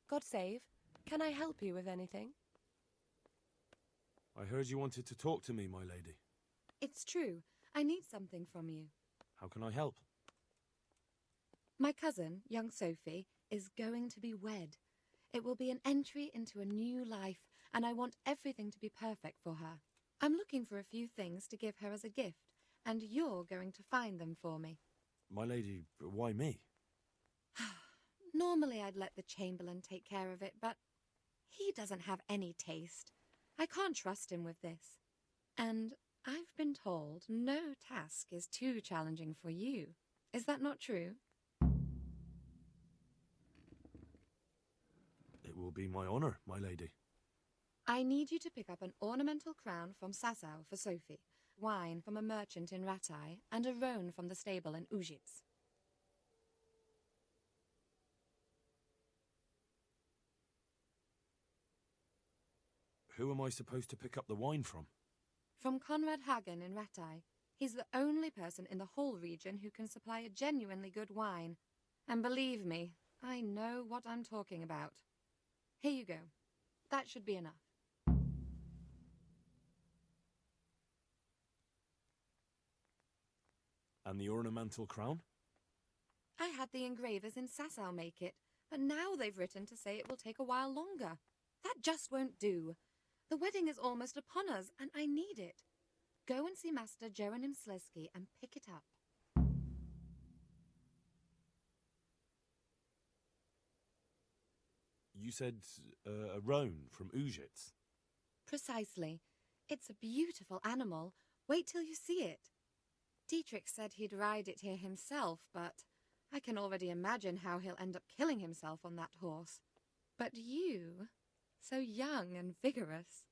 God save. Can I help you with anything? I heard you wanted to talk to me, my lady. It's true. I need something from you. How can I help? My cousin, young Sophie, is going to be wed. It will be an entry into a new life, and I want everything to be perfect for her. I'm looking for a few things to give her as a gift, and you're going to find them for me. My lady, why me? Normally I'd let the Chamberlain take care of it, but he doesn't have any taste. I can't trust him with this. And I've been told no task is too challenging for you. Is that not true? It will be my honour, my lady. I need you to pick up an ornamental crown from Sasau for Sophie, wine from a merchant in Ratai, and a roan from the stable in Ujits. Who am I supposed to pick up the wine from? From Conrad Hagen in Ratai. He's the only person in the whole region who can supply a genuinely good wine. And believe me, I know what I'm talking about. Here you go. That should be enough. And the ornamental crown? I had the engravers in Sasau make it, but now they've written to say it will take a while longer. That just won't do. The wedding is almost upon us, and I need it. Go and see Master Jeronim Slesky and pick it up. You said a roan from Ujits. Precisely. It's a beautiful animal. Wait till you see it. Dietrich said he'd ride it here himself, but I can already imagine how he'll end up killing himself on that horse. But you, so young and vigorous.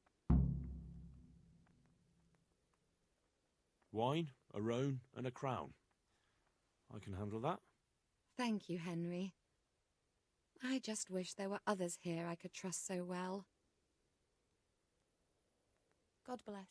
Wine, a roan, and a crown. I can handle that. Thank you, Henry. I just wish there were others here I could trust so well. God bless.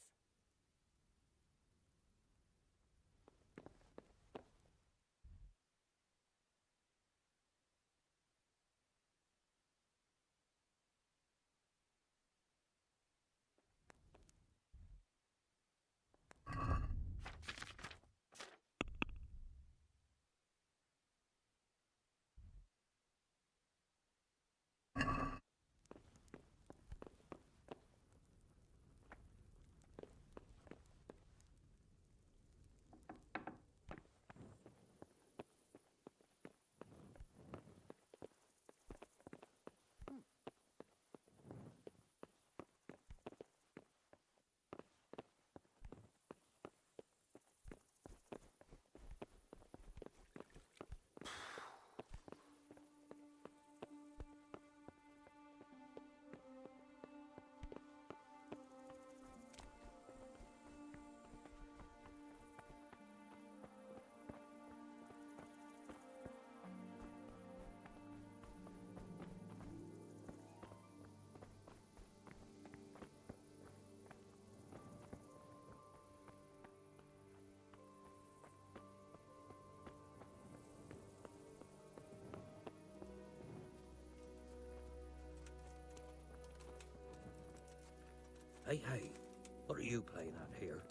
Hey, what are you playing at here?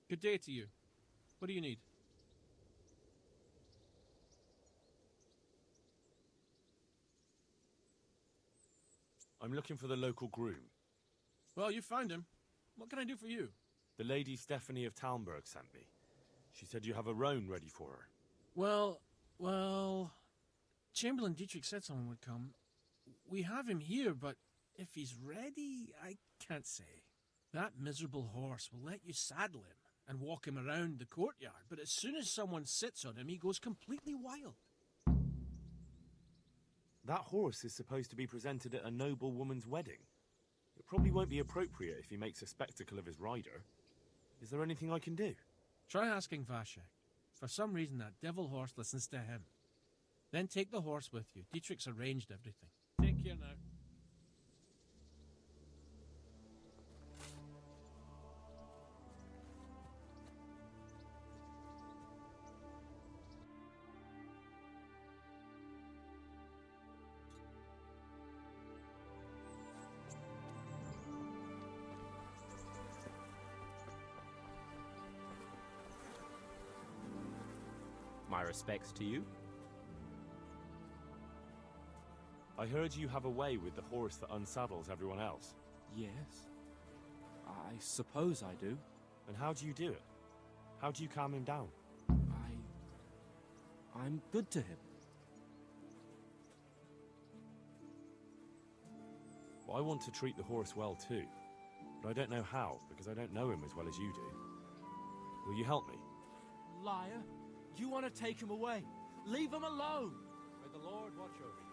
Good day to you. What do you need? I'm looking for the local groom. Well, you found him. What can I do for you? The Lady Stephanie of Talmberg sent me. She said you have a roan ready for her. Well, Chamberlain Dietrich said someone would come. We have him here, but if he's ready, I can't say. That miserable horse will let you saddle him and walk him around the courtyard, but as soon as someone sits on him, he goes completely wild. That horse is supposed to be presented at a noble woman's wedding. It probably won't be appropriate if he makes a spectacle of his rider. Is there anything I can do? Try asking Vashek. For some reason, that devil horse listens to him. Then take the horse with you. Dietrich's arranged everything. Take care now. My respects to you. I heard you have a way with the horse that unsaddles everyone else. Yes. I suppose I do. And how do you do it? How do you calm him down? I'm good to him. Well, I want to treat the horse well too. But I don't know how, because I don't know him as well as you do. Will you help me? Liar! You want to take him away? Leave him alone! May the Lord watch over you.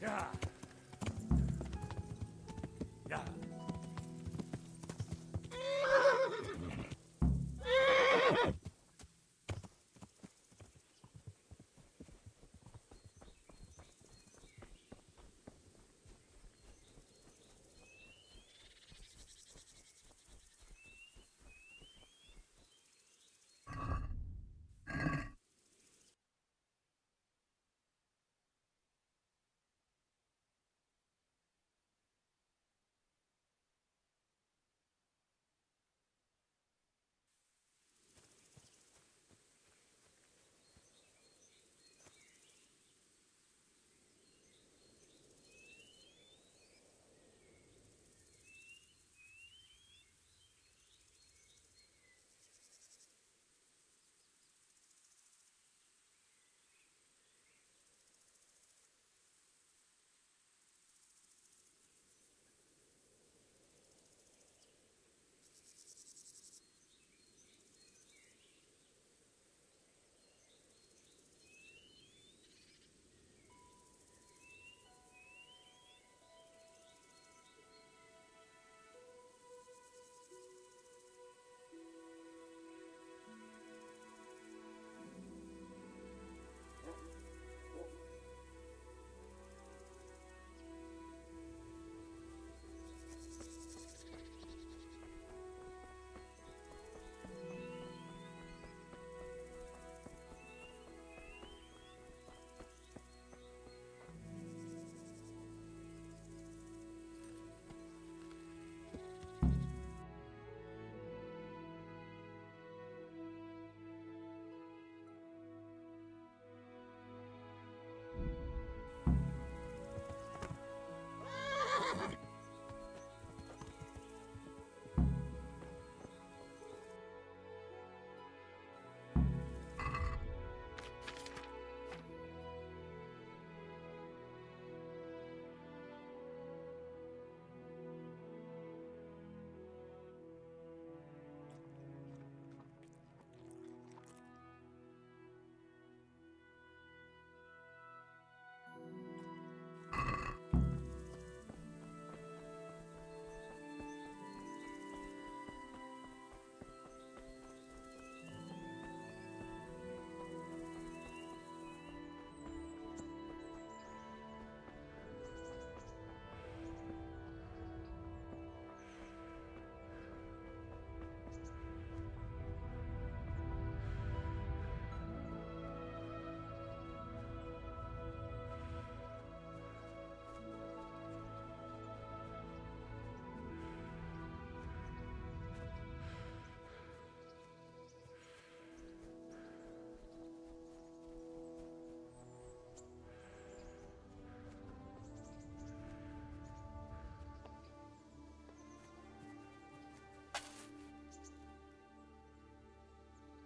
Yeah. Yeah.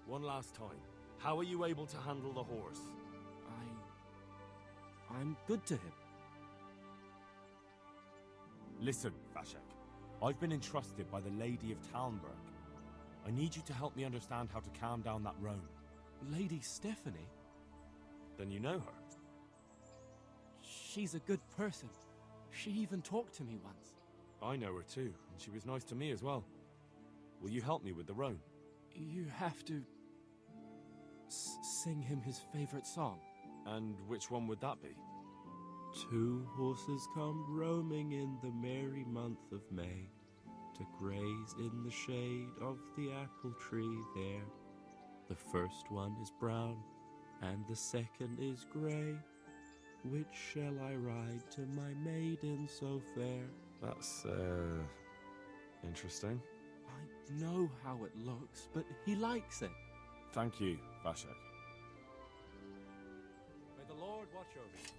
One last time. How are you able to handle the horse? I'm good to him. Listen, Vashek. I've been entrusted by the Lady of Talmberg. I need you to help me understand how to calm down that roan. Lady Stephanie? Then you know her? She's a good person. She even talked to me once. I know her too, and she was nice to me as well. Will you help me with the roan? You have to... sing him his favorite song. And which one would that be? 2 horses come roaming in the merry month of May, to graze in the shade of the apple tree there. The first one is brown, and the second is grey. Which shall I ride to my maiden so fair? That's, interesting. I know how it looks, but he likes it. Thank you, Vashek. May the Lord watch over you.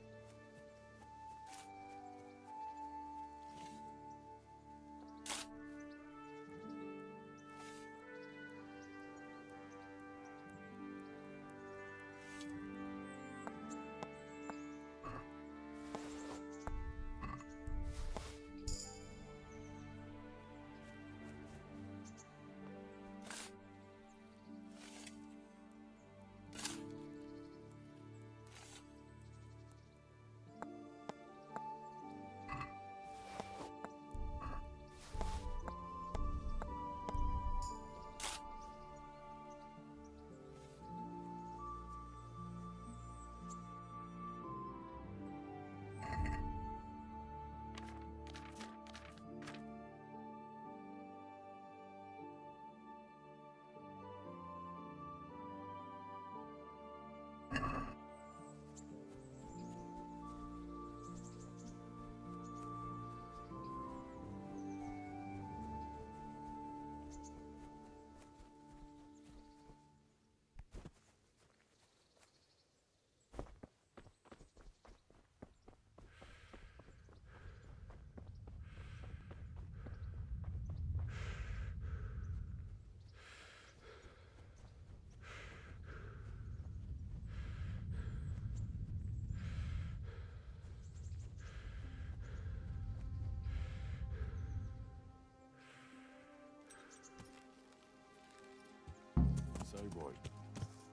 So, boy,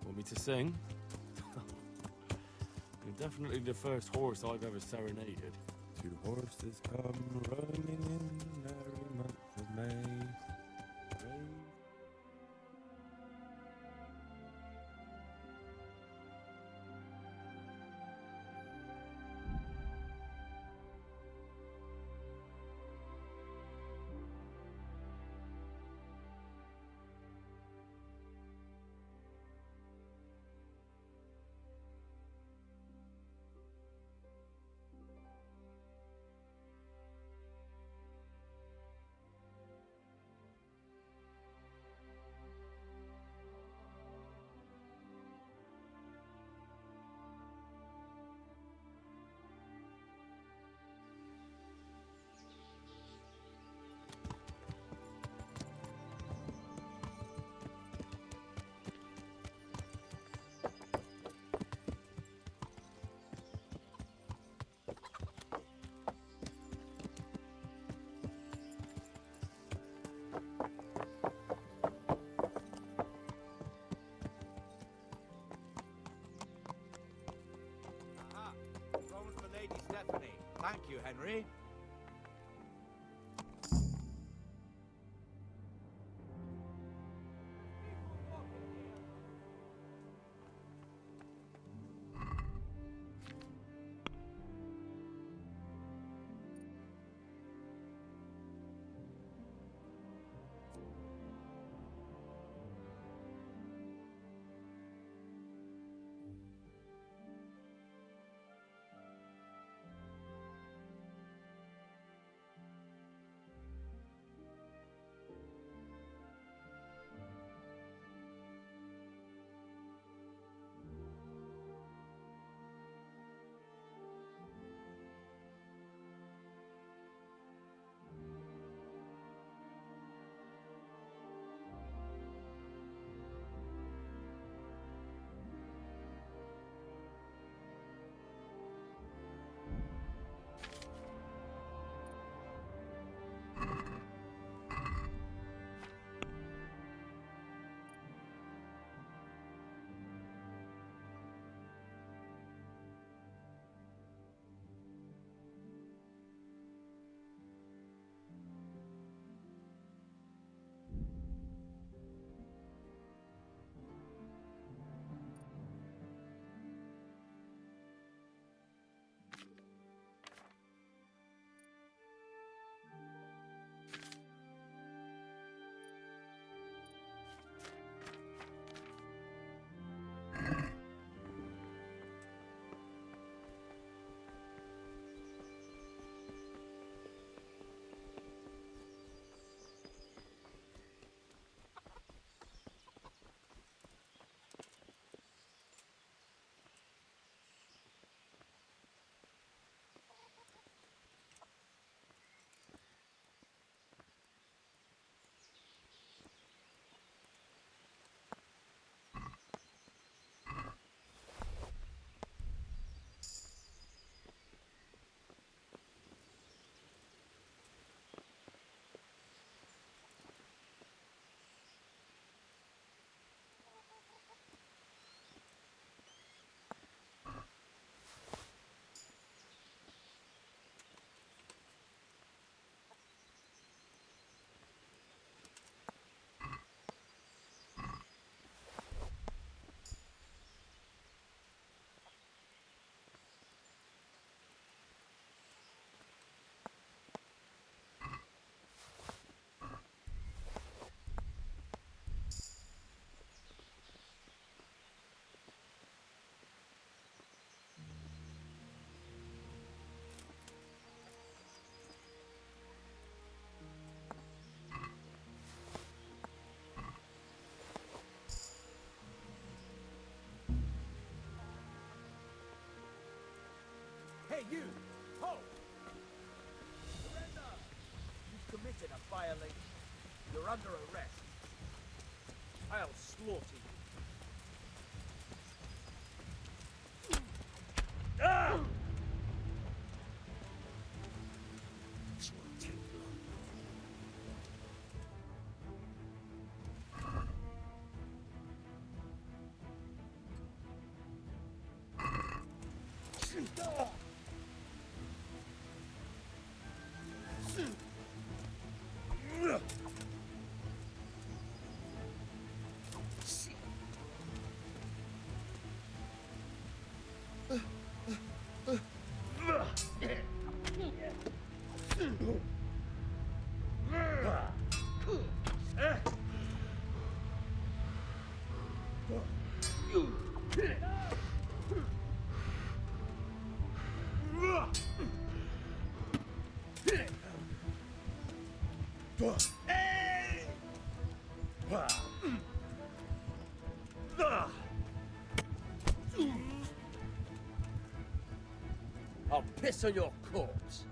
want me to sing? You're definitely the first horse I've ever serenaded. 2 horses come roaming in the merry month of May. Stephanie. Thank you, Henry. you! Halt! Surrender! You've committed a violation. You're under arrest. I'll slaughter you. Ah! This won't take long. I'll piss on your corpse.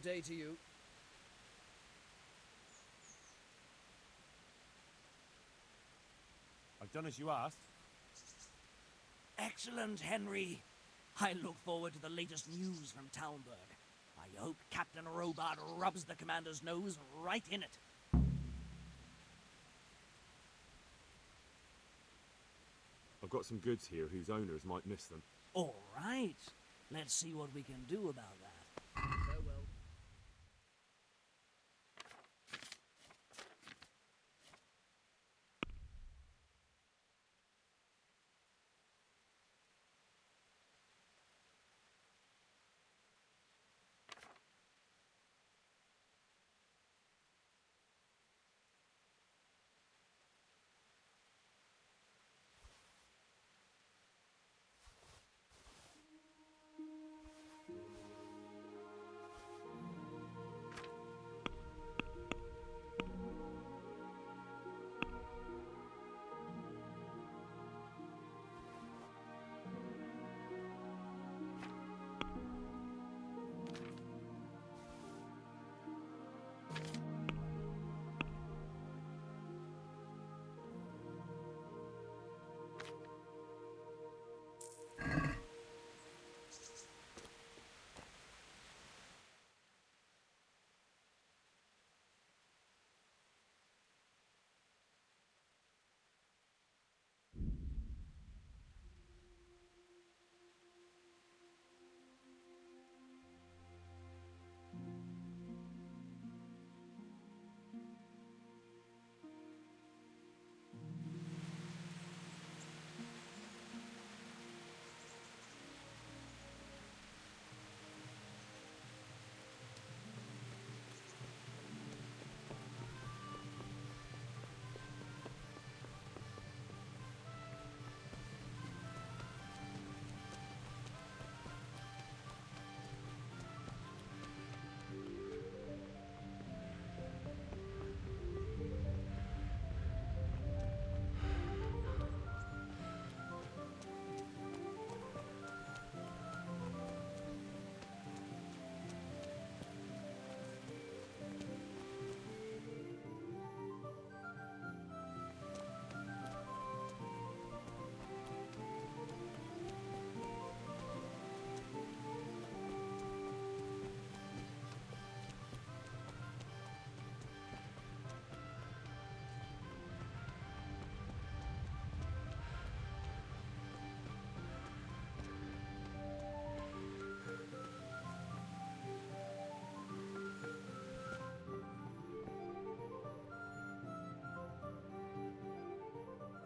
Good day to you. I've done as you asked. Excellent, Henry. I look forward to the latest news from Talmberg. I hope Captain Robart rubs the commander's nose right in it. I've got some goods here whose owners might miss them. All right. Let's see what we can do about that. Farewell.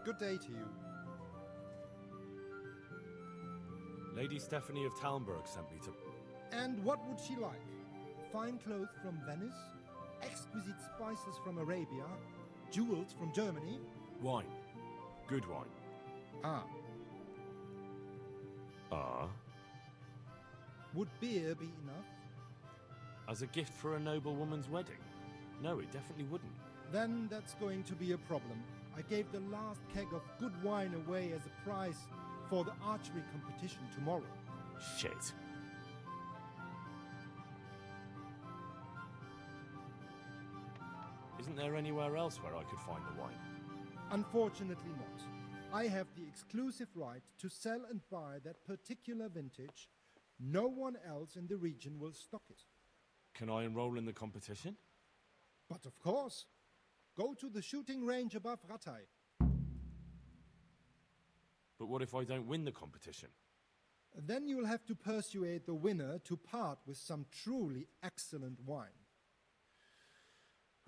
Good day to you. Lady Stephanie of Talmberg sent me to... And what would she like? Fine clothes from Venice, exquisite spices from Arabia, jewels from Germany? Wine. Good wine. Ah. Ah? Would beer be enough? As a gift for a noble woman's wedding? No, it definitely wouldn't. Then that's going to be a problem. I gave the last keg of good wine away as a prize for the archery competition tomorrow. Shit. Isn't there anywhere else where I could find the wine? Unfortunately not. I have the exclusive right to sell and buy that particular vintage. No one else in the region will stock it. Can I enroll in the competition? But of course. Go to the shooting range above Rattay. But what if I don't win the competition? Then you'll have to persuade the winner to part with some truly excellent wine.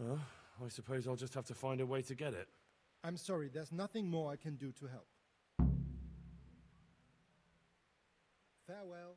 I suppose I'll just have to find a way to get it. I'm sorry, there's nothing more I can do to help. Farewell.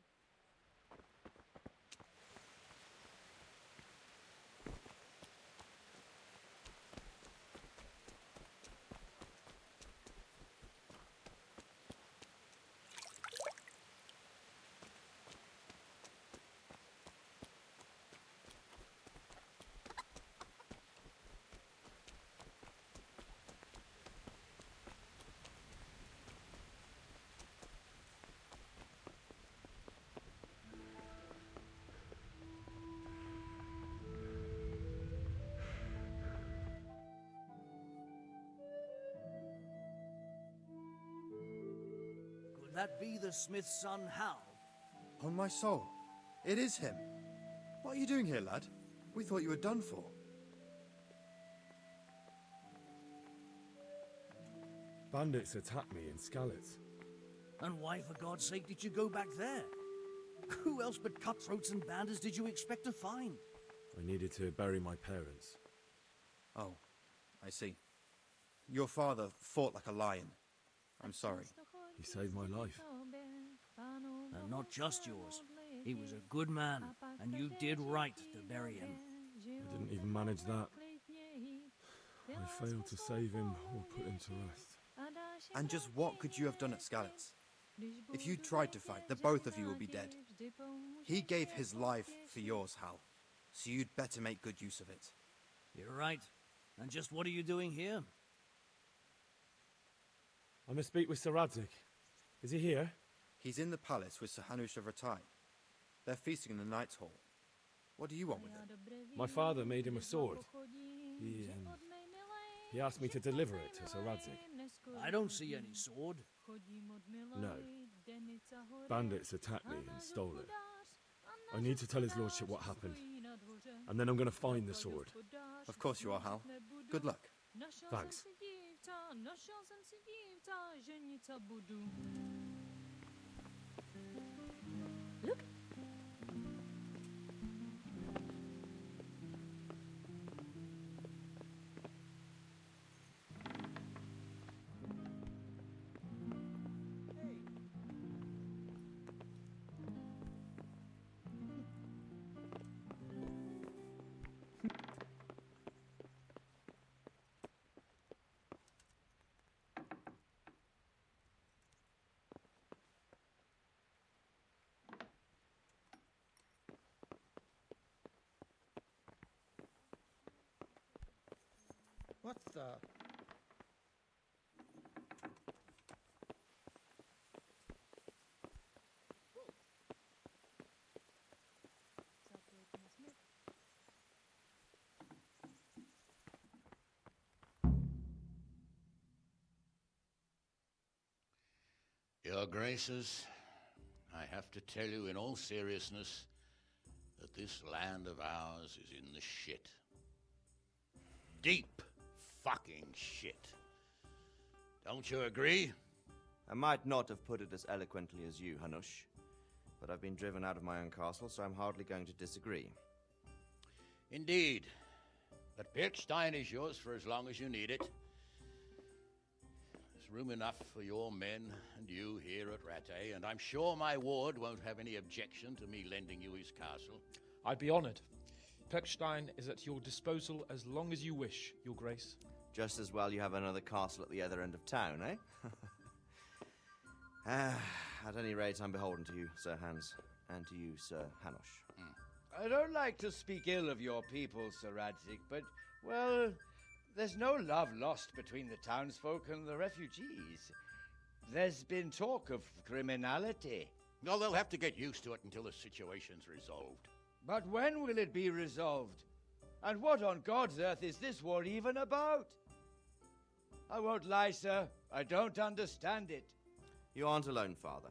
that be the smith's son, Hal? On my soul, it is him. What are you doing here, lad? We thought you were done for. Bandits attacked me in Skalitz. And why, for God's sake, did you go back there? Who else but cutthroats and bandits did you expect to find? I needed to bury my parents. Oh, I see. Your father fought like a lion. I'm sorry. He saved my life. And not just yours. He was a good man, and you did right to bury him. I didn't even manage that. I failed to save him or put him to rest. And just what could you have done at Skalitz? If you tried to fight, the both of you will be dead. He gave his life for yours, Hal. So you'd better make good use of it. You're right. And just what are you doing here? I must speak with Sir Radzig. Is he here? He's in the palace with Sir Hanush of Rattay. They're feasting in the Knight's Hall. What do you want with it? My father made him a sword. He asked me to deliver it to Sir Radzig. I don't see any sword. No. Bandits attacked me and stole it. I need to tell his lordship what happened. And then I'm going to find the sword. Of course you are, Hal. Good luck. Thanks. Look. What the? Your Graces, I have to tell you in all seriousness that this land of ours is in the shit. Deep fucking shit. Don't you agree? I might not have put it as eloquently as you, Hanush, but I've been driven out of my own castle, so I'm hardly going to disagree. Indeed. But Pirkstein is yours for as long as you need it. There's room enough for your men and you here at Rattay, and I'm sure my ward won't have any objection to me lending you his castle. I'd be honored. Pirkstein is at your disposal as long as you wish, Your Grace. Just as well you have another castle at the other end of town, eh? At any rate, I'm beholden to you, Sir Hans, and to you, Sir Hanush. I don't like to speak ill of your people, Sir Radzig, but, well, there's no love lost between the townsfolk and the refugees. There's been talk of criminality. No, they'll have to get used to it until the situation's resolved. But when will it be resolved? And what on God's earth is this war even about? I won't lie, sir. I don't understand it. You aren't alone, Father.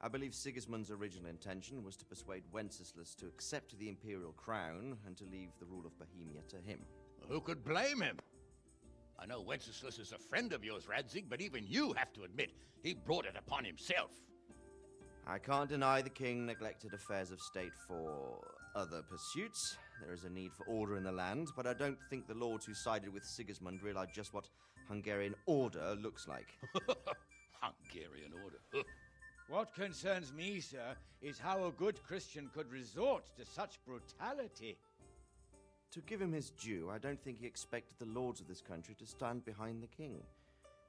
I believe Sigismund's original intention was to persuade Wenceslas to accept the imperial crown and to leave the rule of Bohemia to him. Who could blame him? I know Wenceslas is a friend of yours, Radzig, but even you have to admit he brought it upon himself. I can't deny the king neglected affairs of state for other pursuits. There is a need for order in the land, but I don't think the lords who sided with Sigismund realized just what Hungarian order looks like. Hungarian order? What concerns me, sir, is how a good Christian could resort to such brutality. To give him his due, I don't think he expected the lords of this country to stand behind the king.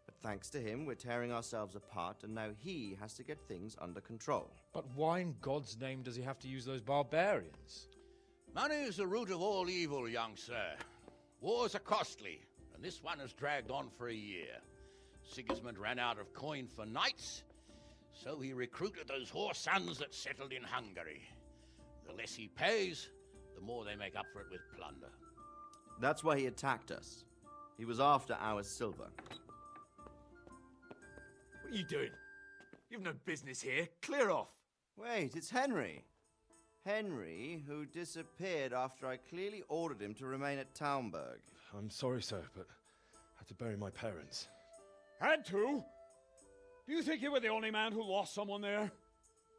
But thanks to him, we're tearing ourselves apart, and now he has to get things under control. But why in God's name does he have to use those barbarians? Money is the root of all evil, young sir. Wars are costly, and this one has dragged on for a year. Sigismund ran out of coin for knights, so he recruited those whore sons that settled in Hungary. The less he pays, the more they make up for it with plunder. That's why he attacked us. He was after our silver. What are you doing? You've no business here. Clear off. Wait, it's Henry. Henry, who disappeared after I clearly ordered him to remain at Talmberg. I'm sorry, sir, but I had to bury my parents. Had to? Do you think you were the only man who lost someone there?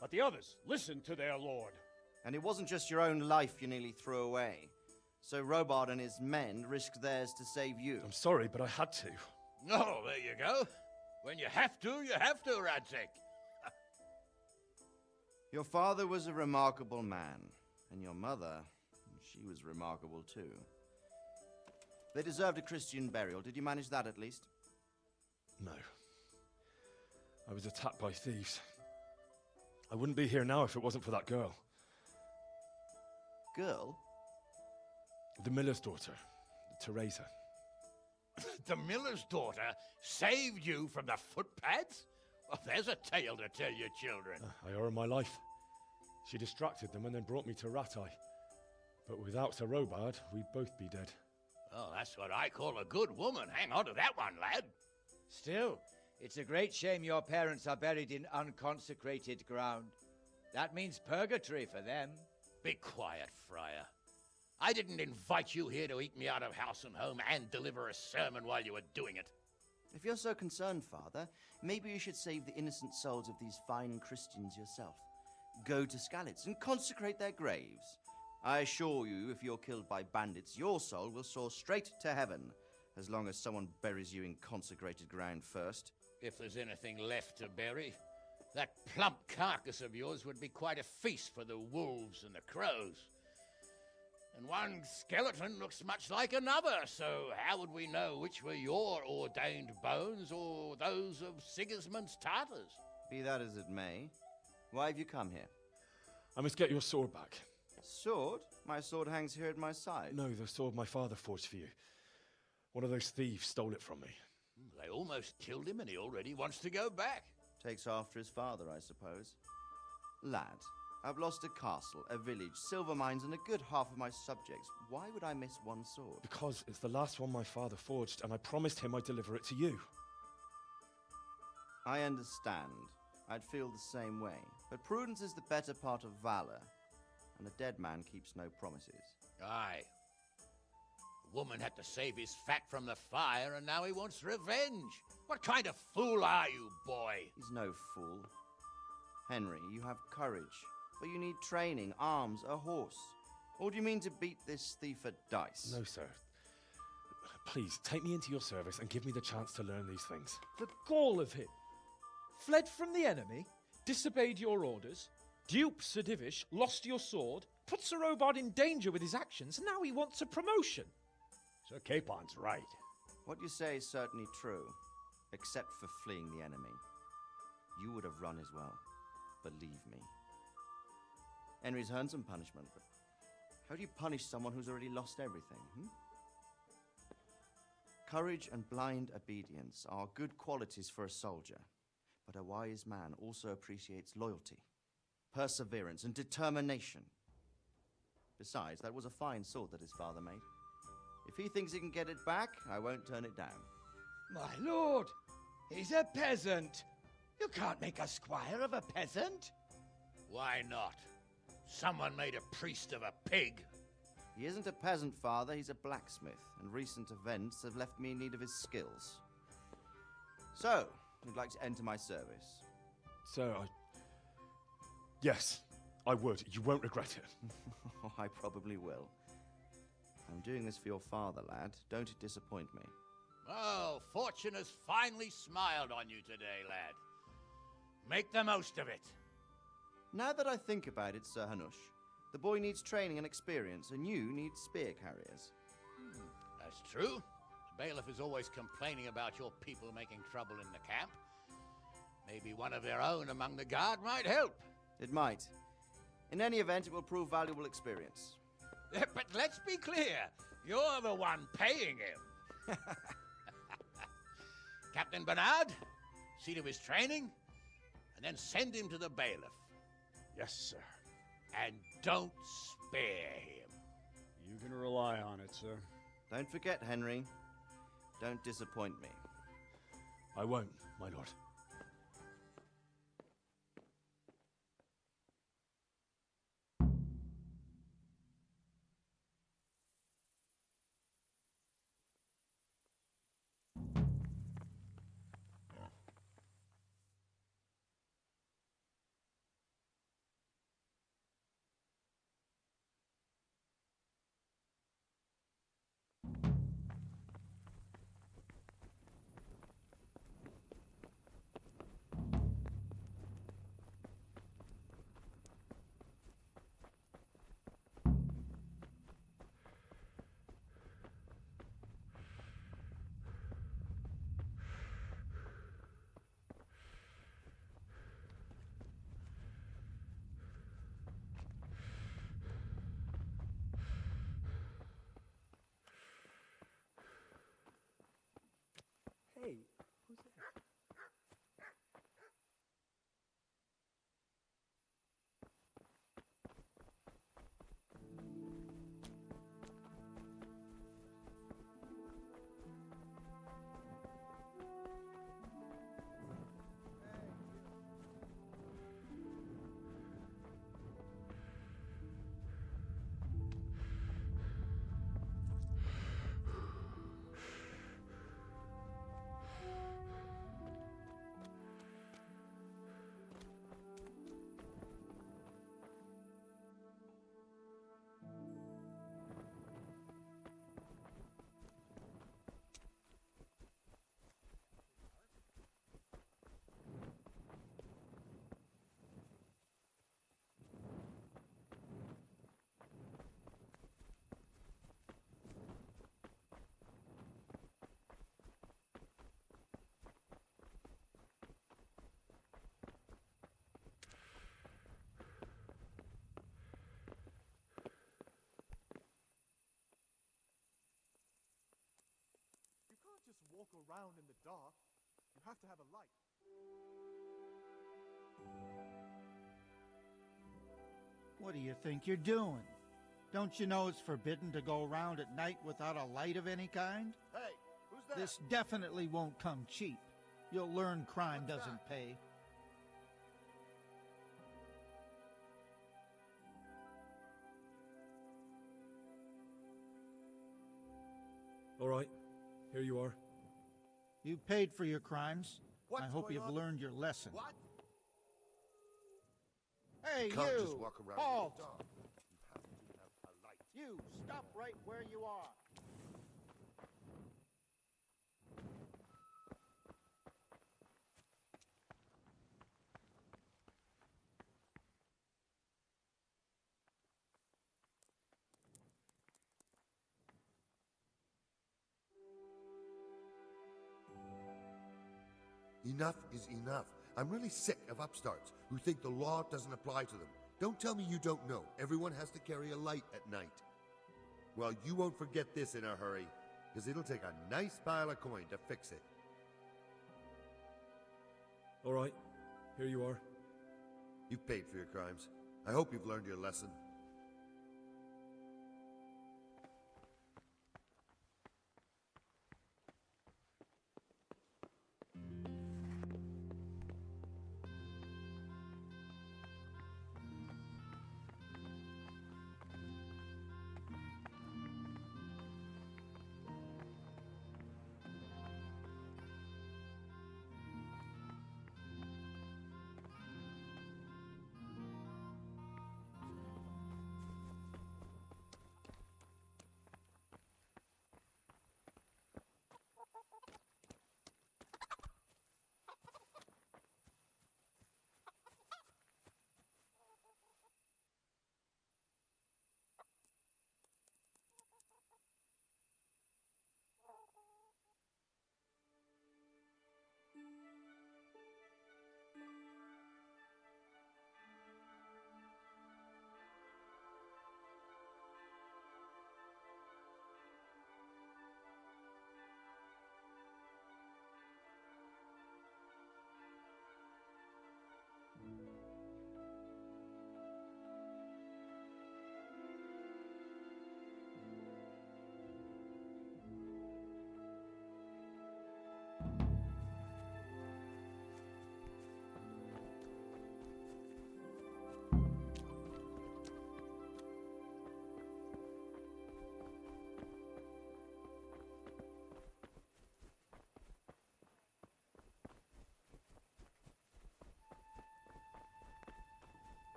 But the others listened to their lord. And it wasn't just your own life you nearly threw away. So Robard and his men risked theirs to save you. I'm sorry, but I had to. Oh, there you go. When you have to, Radzig. Your father was a remarkable man, and your mother, she was remarkable too. They deserved a Christian burial. Did you manage that at least? No. I was attacked by thieves. I wouldn't be here now if it wasn't for that girl. Girl? The miller's daughter, Teresa. The miller's daughter saved you from the footpads? Well, there's a tale to tell your children. I owe her my life. She distracted them and then brought me to Ratai. But without Sir Robard, we'd both be dead. Oh, that's what I call a good woman. Hang on to that one, lad. Still, it's a great shame your parents are buried in unconsecrated ground. That means purgatory for them. Be quiet, Friar. I didn't invite you here to eat me out of house and home and deliver a sermon while you were doing it. If you're so concerned, Father, maybe you should save the innocent souls of these fine Christians yourself. Go to Skalitz and consecrate their graves. I assure you, if you're killed by bandits, your soul will soar straight to heaven, as long as someone buries you in consecrated ground first. If there's anything left to bury, that plump carcass of yours would be quite a feast for the wolves and the crows. And one skeleton looks much like another, so how would we know which were your ordained bones or those of Sigismund's Tartars? Be that as it may, why have you come here? I must get your sword back. Sword? My sword hangs here at my side. No, the sword my father forged for you. One of those thieves stole it from me. They almost killed him and he already wants to go back. Takes after his father, I suppose. Lad, I've lost a castle, a village, silver mines, and a good half of my subjects. Why would I miss one sword? Because it's the last one my father forged, and I promised him I'd deliver it to you. I understand. I'd feel the same way. But prudence is the better part of valor, and a dead man keeps no promises. Aye. The woman had to save his fat from the fire, and now he wants revenge. What kind of fool are you, boy? He's no fool. Henry, you have courage, but you need training, arms, a horse. Or do you mean to beat this thief at dice? No, sir. Please, take me into your service and give me the chance to learn these things. The gall of him. Fled from the enemy, disobeyed your orders, duped Sir Divish, lost your sword, put Sir Robard in danger with his actions, and now he wants a promotion. Sir Capon's right. What you say is certainly true, except for fleeing the enemy. You would have run as well, believe me. Henry's earned some punishment, but how do you punish someone who's already lost everything, Courage and blind obedience are good qualities for a soldier, but a wise man also appreciates loyalty, perseverance, and determination. Besides, that was a fine sword that his father made. If he thinks he can get it back, I won't turn it down. My lord, he's a peasant. You can't make a squire of a peasant. Why not? Someone made a priest of a pig. He isn't a peasant, Father. He's a blacksmith, and recent events have left me in need of his skills. So, you'd like to enter my service? Sir, Yes, I would. You won't regret it. I probably will. I'm doing this for your father, lad. Don't disappoint me. Oh, fortune has finally smiled on you today, lad. Make the most of it. Now that I think about it, Sir Hanush, the boy needs training and experience, and you need spear carriers. That's true. The bailiff is always complaining about your people making trouble in the camp. Maybe one of their own among the guard might help. It might. In any event, it will prove valuable experience. But let's be clear, you're the one paying him. Captain Bernard, see to his training, and then send him to the bailiff. Yes, sir. And don't spare him. You can rely on it, sir. Don't forget, Henry. Don't disappoint me. I won't, my lord. walk around in the dark. You have to have a light. What do you think you're doing? Don't you know it's forbidden to go around at night without a light of any kind? Hey, who's that? This definitely won't come cheap. You'll learn crime doesn't pay. All right, here you are. You paid for your crimes. What's I hope going you've on? learned your lesson. What? Hey, You can't you! just walk around Halt! in the dark. You have to have a light. You, stop right where you are. Enough is enough. I'm really sick of upstarts who think the law doesn't apply to them. Don't tell me you don't know. Everyone has to carry a light at night. Well, you won't forget this in a hurry, because it'll take a nice pile of coin to fix it. All right, here you are. You've paid for your crimes. I hope you've learned your lesson.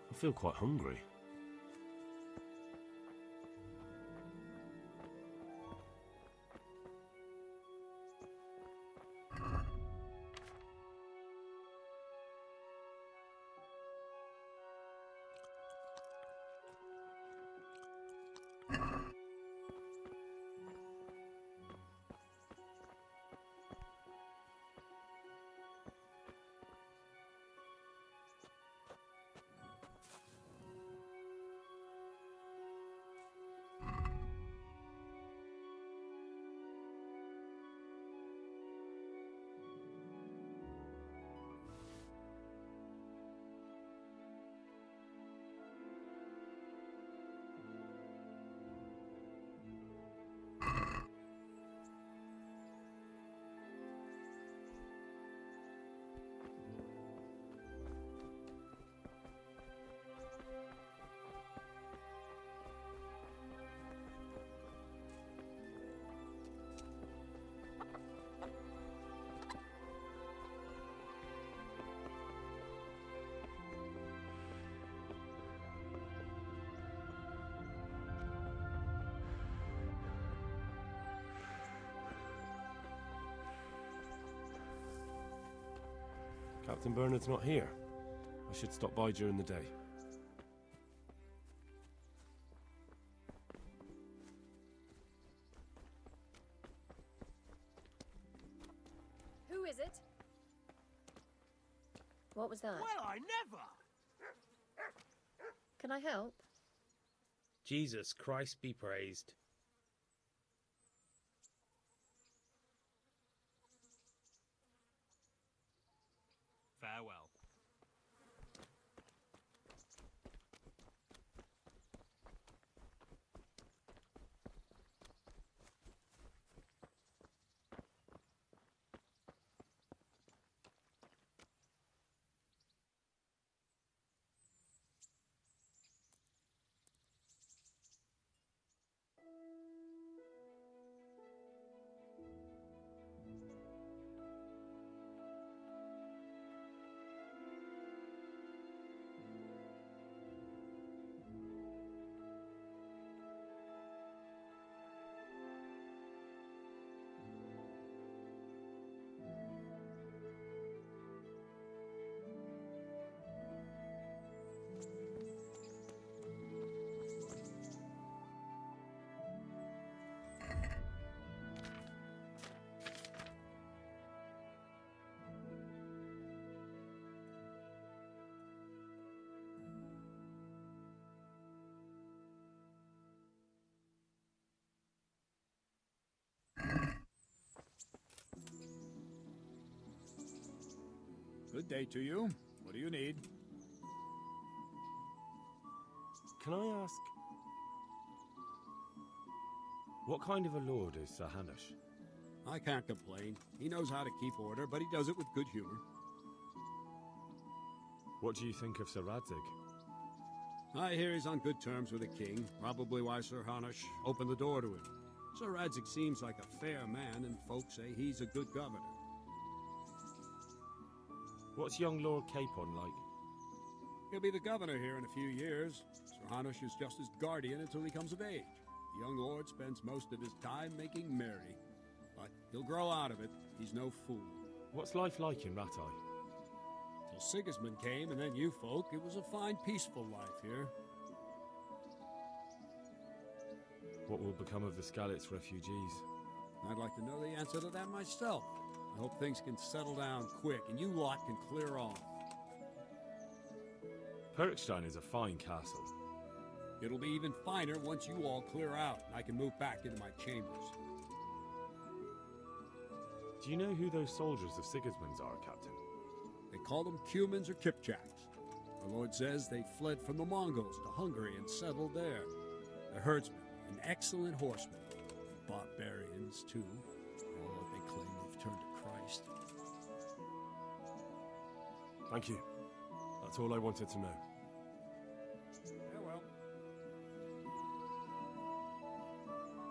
I feel quite hungry. Captain Bernard's not here. I should stop by during the day. Who is it? What was that? Well, I never! Can I help? Jesus Christ be praised. Farewell. Good day to you. What do you need? Can I ask... what kind of a lord is Sir Hanush? I can't complain. He knows how to keep order, but he does it with good humor. What do you think of Sir Radzig? I hear he's on good terms with the king, probably why Sir Hanush opened the door to him. Sir Radzig seems like a fair man, and folks say he's a good governor. What's young Lord Capon like? He'll be the governor here in a few years. Sir Hanush is just his guardian until he comes of age. The young lord spends most of his time making merry. But he'll grow out of it. He's no fool. What's life like in Rattay? Till Sigismund came, and then you folk, it was a fine, peaceful life here. What will become of the Skalitz refugees? I'd like to know the answer to that myself. I hope things can settle down quick, and you lot can clear off. Perkstein is a fine castle. It'll be even finer once you all clear out, and I can move back into my chambers. Do you know who those soldiers of Sigismund's are, Captain? They call them Cumans or Kipchaks. The Lord says they fled from the Mongols to Hungary and settled there. They're herdsmen, and excellent horsemen. Barbarians, too. Although they claim they've turned to Christ. Thank you. That's all I wanted to know.